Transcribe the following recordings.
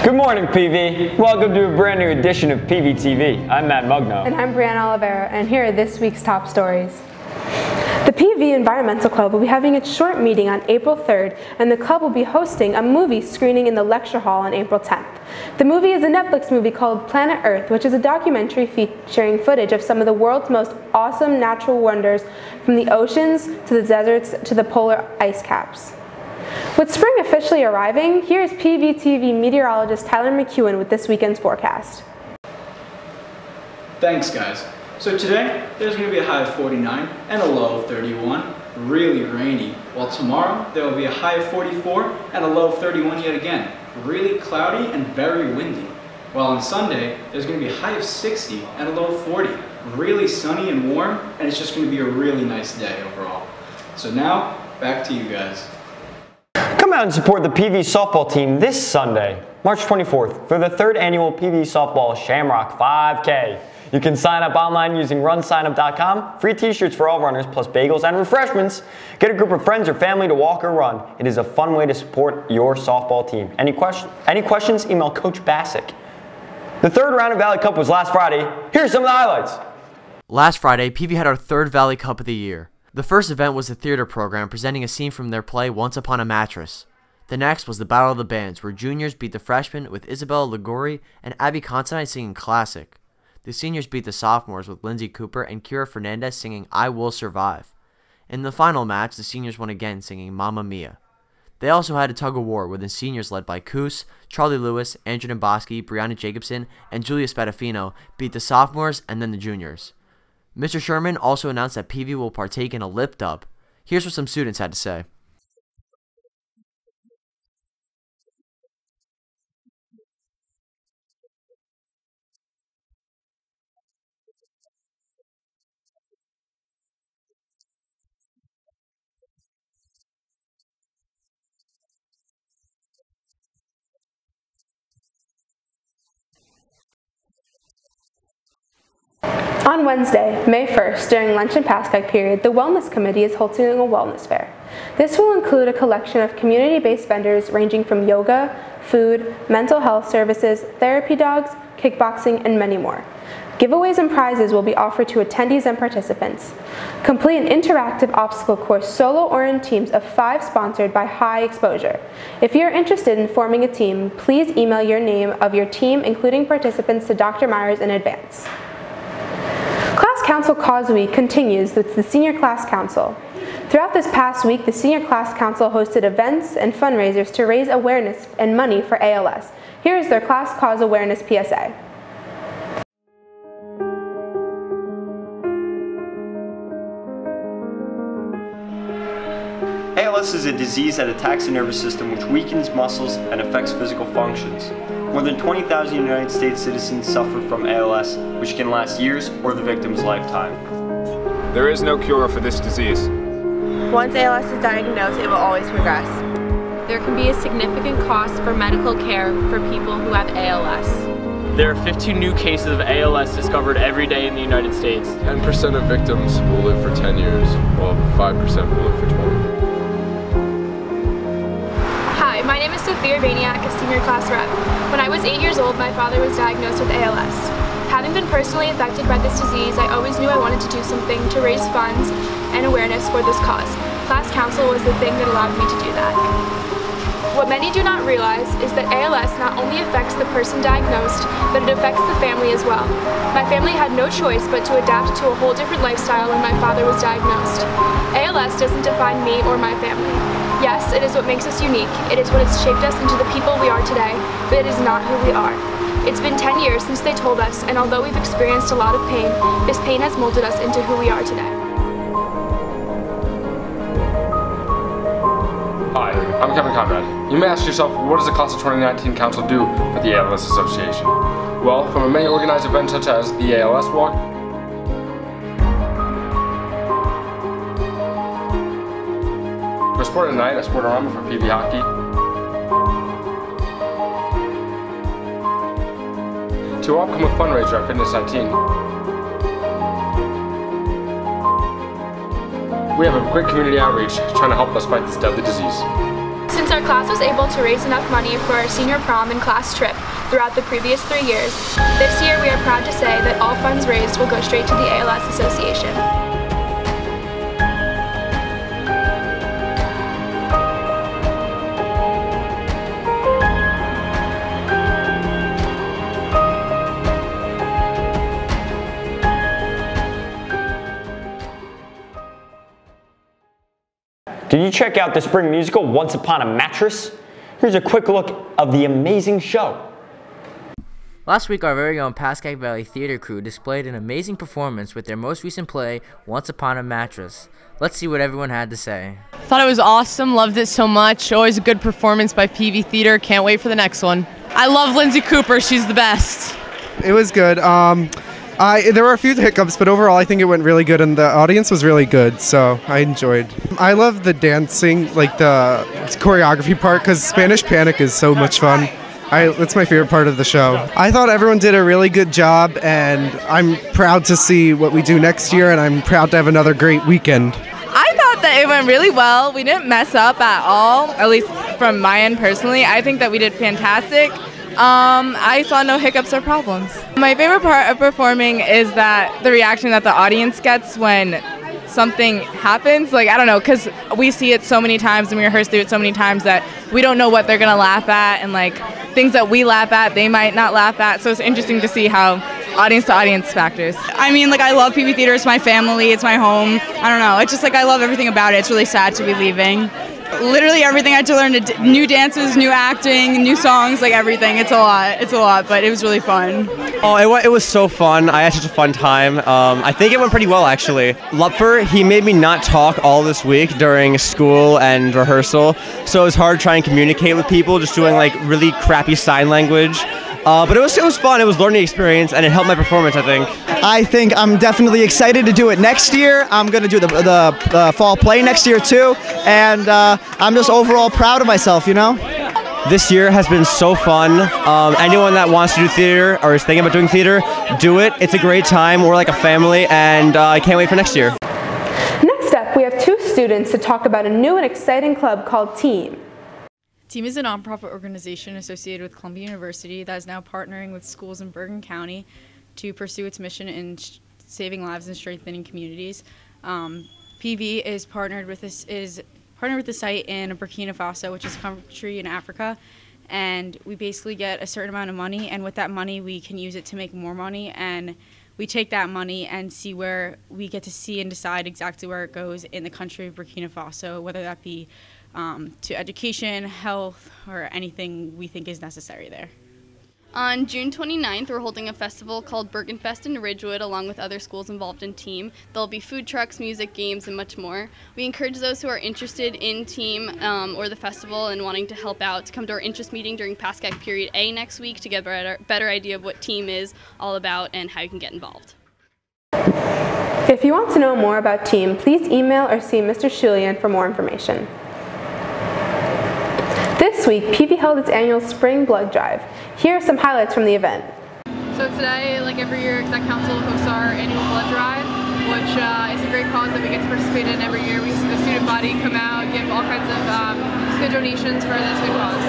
Good morning, PV. Welcome to a brand new edition of Pvtv. I'm Matt Mugno. And I'm Brianna Oliveira, and here are this week's top stories. The PV Environmental Club will be having its short meeting on April 3rd, and the club will be hosting a movie screening in the lecture hall on April 10th. The movie is a Netflix movie called Planet Earth, which is a documentary featuring footage of some of the world's most awesome natural wonders, from the oceans to the deserts to the polar ice caps. With spring officially arriving, here's Pvtv meteorologist Tyler McEwen with this weekend's forecast. Thanks, guys. So today, there's going to be a high of 49 and a low of 31, really rainy, while tomorrow there will be a high of 44 and a low of 31 yet again, really cloudy and very windy. While on Sunday, there's going to be a high of 60 and a low of 40, really sunny and warm, and it's just going to be a really nice day overall. So now, back to you guys. Come out and support the PV softball team this Sunday, March 24th, for the 3rd annual PV Softball Shamrock 5K. You can sign up online using runsignup.com. Free t-shirts for all runners, plus bagels and refreshments. Get a group of friends or family to walk or run. It is a fun way to support your softball team. Any questions? Email Coach Bassick. The 3rd round of Valley Cup was last Friday. Here's some of the highlights. Last Friday, PV had our 3rd Valley Cup of the year. The first event was the theater program presenting a scene from their play Once Upon a Mattress. The next was the Battle of the Bands, where juniors beat the freshmen with Isabella Ligori and Abby Considine singing Classic. The seniors beat the sophomores with Lindsay Cooper and Kira Fernandez singing I Will Survive. In the final match, the seniors won again singing Mamma Mia. They also had a tug-of-war with the seniors led by Coos, Charlie Lewis, Andrew Demboski, Brianna Jacobson, and Julia Spadafino beat the sophomores and then the juniors. Mr. Sherman also announced that PV will partake in a lip dub. Here's what some students had to say. On Wednesday, May 1st, during lunch and Pascag period, the Wellness Committee is hosting a wellness fair. This will include a collection of community-based vendors ranging from yoga, food, mental health services, therapy dogs, kickboxing, and many more. Giveaways and prizes will be offered to attendees and participants. Complete an interactive obstacle course solo or in teams of 5 sponsored by High Exposure. If you're interested in forming a team, please email your name of your team, including participants, to Dr. Myers in advance. Class Council Cause Week continues with the Senior Class Council. Throughout this past week, the Senior Class Council hosted events and fundraisers to raise awareness and money for ALS. Here is their Class Cause Awareness PSA. ALS is a disease that attacks the nervous system, which weakens muscles and affects physical functions. More than 20,000 United States citizens suffer from ALS, which can last years or the victim's lifetime. There is no cure for this disease. Once ALS is diagnosed, it will always progress. There can be a significant cost for medical care for people who have ALS. There are 15 new cases of ALS discovered every day in the United States. 10% of victims will live for 10 years, while 5% will live for 20. Hi, my name is Sophia Urbaniak, a senior class rep. When I was 8 years old, my father was diagnosed with ALS. Having been personally affected by this disease, I always knew I wanted to do something to raise funds and awareness for this cause. Class council was the thing that allowed me to do that. What many do not realize is that ALS not only affects the person diagnosed, but it affects the family as well. My family had no choice but to adapt to a whole different lifestyle when my father was diagnosed. ALS doesn't define me or my family. Yes, it is what makes us unique. It is what has shaped us into the people we are today, but it is not who we are. It's been 10 years since they told us, and although we've experienced a lot of pain, this pain has molded us into who we are today. Hi, I'm Kevin Conrad. You may ask yourself, what does the Class of 2019 Council do for the ALS Association? Well, from many organized events such as the ALS Walk, for Sport at Night, a Sportorama for PV Hockey, to our upcoming fundraiser at Fitness 19. We have a great community outreach trying to help us fight this deadly disease. Since Since our class was able to raise enough money for our senior prom and class trip throughout the previous 3 years, this year we are proud to say that all funds raised will go straight to the ALS Association. Did you check out the spring musical Once Upon a Mattress? Here's a quick look of the amazing show. Last week, our very own Pascack Valley Theater crew displayed an amazing performance with their most recent play, Once Upon a Mattress. Let's see what everyone had to say. Thought it was awesome, loved it so much. Always a good performance by PV Theater. Can't wait for the next one. I love Lindsay Cooper, she's the best. It was good. There were a few hiccups, but overall I think it went really good and the audience was really good, so I enjoyed. I love the dancing, like the choreography part, because Spanish Panic is so much fun. That's my favorite part of the show. I thought everyone did a really good job, and I'm proud to see what we do next year, and I'm proud to have another great weekend. I thought that it went really well. We didn't mess up at all, at least from my end personally. I think that we did fantastic. I saw no hiccups or problems. My favorite part of performing is that the reaction that the audience gets when something happens. Like, I don't know, because we see it so many times and we rehearse through it so many times that we don't know what they're going to laugh at, and like things that we laugh at, they might not laugh at. So it's interesting to see how audience to audience factors. I mean, like, I love PV Theater. It's my family. It's my home. I don't know. It's just like I love everything about it. It's really sad to be leaving. Literally everything I had to learn, new dances, new acting, new songs, like everything. It's a lot, but it was really fun. Oh, it was so fun. I had such a fun time. I think it went pretty well, actually. Lupfer, he made me not talk all this week during school and rehearsal, so it was hard trying to communicate with people, just doing like really crappy sign language. But it was fun. It was a learning experience, and it helped my performance, I think. I think I'm definitely excited to do it next year. I'm going to do the fall play next year too, and I'm just overall proud of myself, you know? This year has been so fun. Anyone that wants to do theater or is thinking about doing theater, do it. It's a great time. We're like a family, and I can't wait for next year. Next up, we have 2 students to talk about a new and exciting club called TEEEM. TEEEM is a nonprofit organization associated with Columbia University that is now partnering with schools in Bergen County to pursue its mission in saving lives and strengthening communities. PV is partnered with the site in Burkina Faso, which is a country in Africa, and we basically get a certain amount of money, and with that money we can use it to make more money, and we take that money and see where we get to see and decide exactly where it goes in the country of Burkina Faso, whether that be to education, health, or anything we think is necessary there. On June 29th, we're holding a festival called Bergenfest in Ridgewood, along with other schools involved in TEEEM. There'll be food trucks, music, games, and much more. We encourage those who are interested in TEEEM or the festival and wanting to help out to come to our interest meeting during Pascack Period A next week to get a better idea of what TEEEM is all about and how you can get involved. If you want to know more about TEEEM, please email or see Mr. Shulian for more information. This week, PV held its annual Spring Blood Drive. Here are some highlights from the event. So today, like every year, Exec Council hosts our annual blood drive, which is a great cause that we get to participate in every year. We see the student body come out, give all kinds of good donations for this good cause.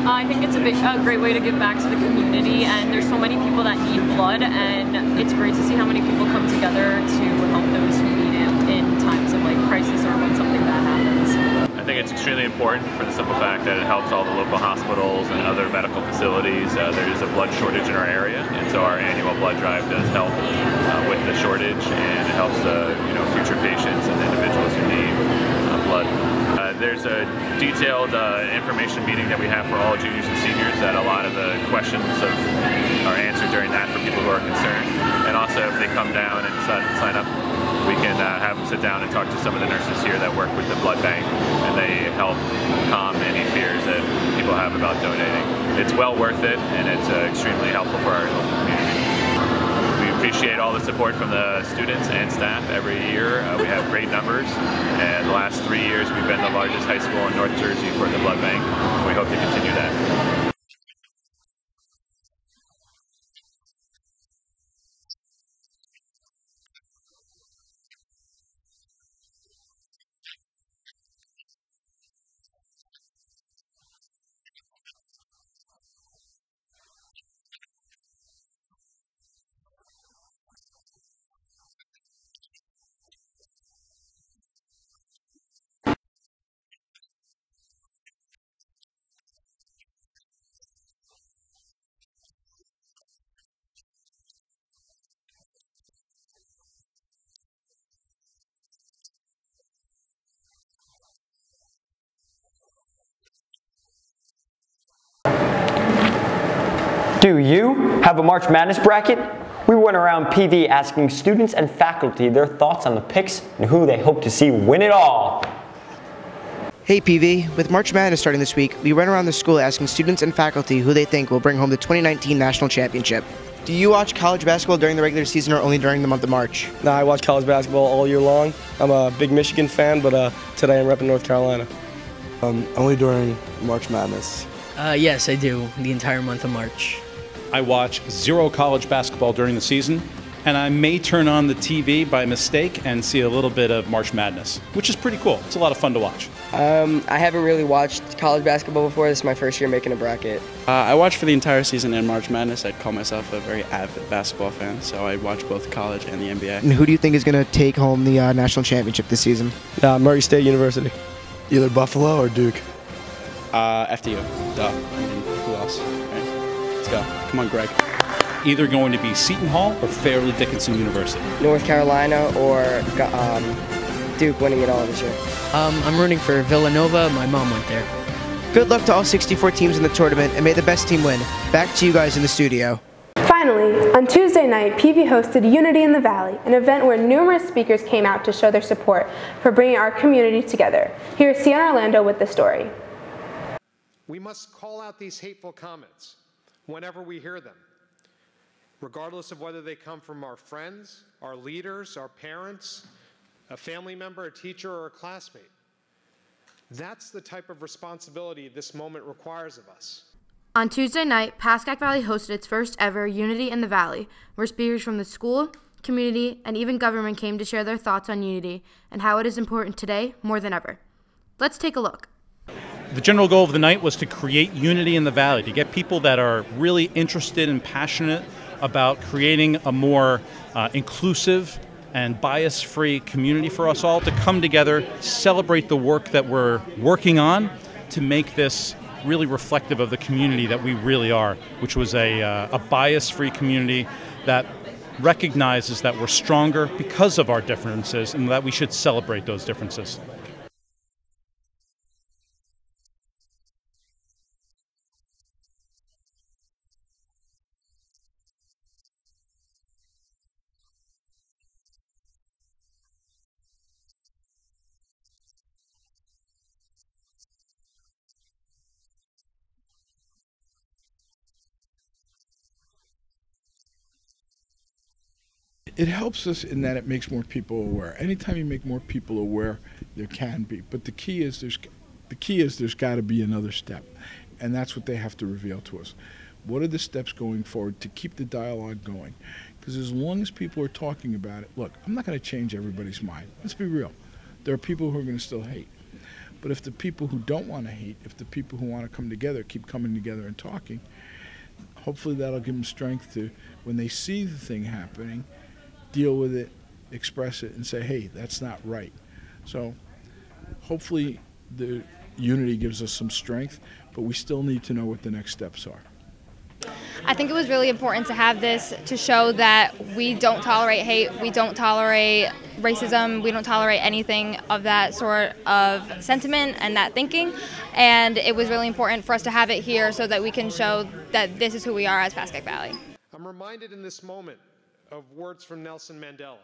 I think it's a great way to give back to the community, and there's so many people that need blood, and it's great to see how many people come together to help those who need it in times of like crisis or when something bad happens. I think it's extremely important for the simple fact that it helps all the local hospitals and other medical facilities. There is a blood shortage in our area, and so our annual blood drive does help with the shortage, and it helps future patients and individuals who need blood. There's a detailed information meeting that we have for all juniors and seniors that a lot of the questions are answered during that for people who are concerned. And also if they come down and sign up, we can have them sit down and talk to some of the nurses here that work with the blood bank, and they help calm any fears that people have about donating. It's well worth it, and it's extremely helpful for our local community. We appreciate all the support from the students and staff every year. We have great numbers, and the last 3 years we've been the largest high school in North Jersey for the blood bank. We hope to continue that. Do you have a March Madness bracket? We went around PV asking students and faculty their thoughts on the picks and who they hope to see win it all. Hey PV, with March Madness starting this week, we went around the school asking students and faculty who they think will bring home the 2019 National Championship. Do you watch college basketball during the regular season or only during the month of March? No, I watch college basketball all year long. I'm a big Michigan fan, but today I'm repping North Carolina. Only during March Madness. Yes, I do, the entire month of March. I watch zero college basketball during the season, and I may turn on the TV by mistake and see a little bit of March Madness, which is pretty cool. It's a lot of fun to watch. I haven't really watched college basketball before. This is my first year making a bracket. I watch for the entire season in March Madness. I'd call myself a very avid basketball fan, so I watch both college and the NBA. And who do you think is going to take home the national championship this season? Murray State University. Either Buffalo or Duke. FDU. Duh. I mean, who else? Right. Let's go. Come on, Greg. Either going to be Seton Hall or Fairleigh Dickinson University. North Carolina or Duke winning it all this year. I'm rooting for Villanova. My mom went there. Good luck to all 64 teams in the tournament, and may the best team win. Back to you guys in the studio. Finally, on Tuesday night, PV hosted Unity in the Valley, an event where numerous speakers came out to show their support for bringing our community together. Here's Sian Orlando with the story. We must call out these hateful comments whenever we hear them, regardless of whether they come from our friends, our leaders, our parents, a family member, a teacher, or a classmate. That's the type of responsibility this moment requires of us. On Tuesday night, Pascack Valley hosted its first ever Unity in the Valley, where speakers from the school, community, and even government came to share their thoughts on unity and how it is important today more than ever. Let's take a look. The general goal of the night was to create unity in the Valley, to get people that are really interested and passionate about creating a more inclusive and bias-free community for us all to come together, celebrate the work that we're working on to make this really reflective of the community that we really are, which was a bias-free community that recognizes that we're stronger because of our differences and that we should celebrate those differences. It helps us in that it makes more people aware. Anytime you make more people aware, there can be. But the key is there's got to be another step, and that's what they have to reveal to us. What are the steps going forward to keep the dialogue going? Because as long as people are talking about it, look, I'm not going to change everybody's mind. Let's be real. There are people who are going to still hate. But if the people who don't want to hate, if the people who want to come together keep coming together and talking, hopefully that'll give them strength to, when they see the thing happening, deal with it, express it, and say, hey, that's not right. So hopefully the unity gives us some strength, but we still need to know what the next steps are. I think it was really important to have this to show that we don't tolerate hate, we don't tolerate racism, we don't tolerate anything of that sort of sentiment and that thinking. And it was really important for us to have it here so that we can show that this is who we are as Pascack Valley. I'm reminded in this moment of words from Nelson Mandela,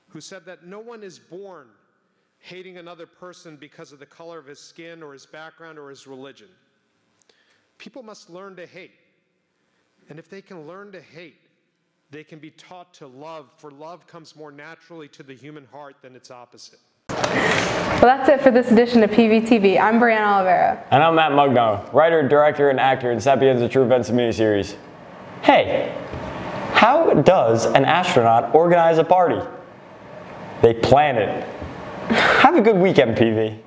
who said that no one is born hating another person because of the color of his skin or his background or his religion. People must learn to hate. And if they can learn to hate, they can be taught to love, for love comes more naturally to the human heart than its opposite. Well, that's it for this edition of Pvtv. I'm Brianna Olivera. And I'm Matt Mugno, writer, director, and actor in Sapienza True Events miniseries. Hey, how does an astronaut organize a party? They plan it. Have a good weekend, PV.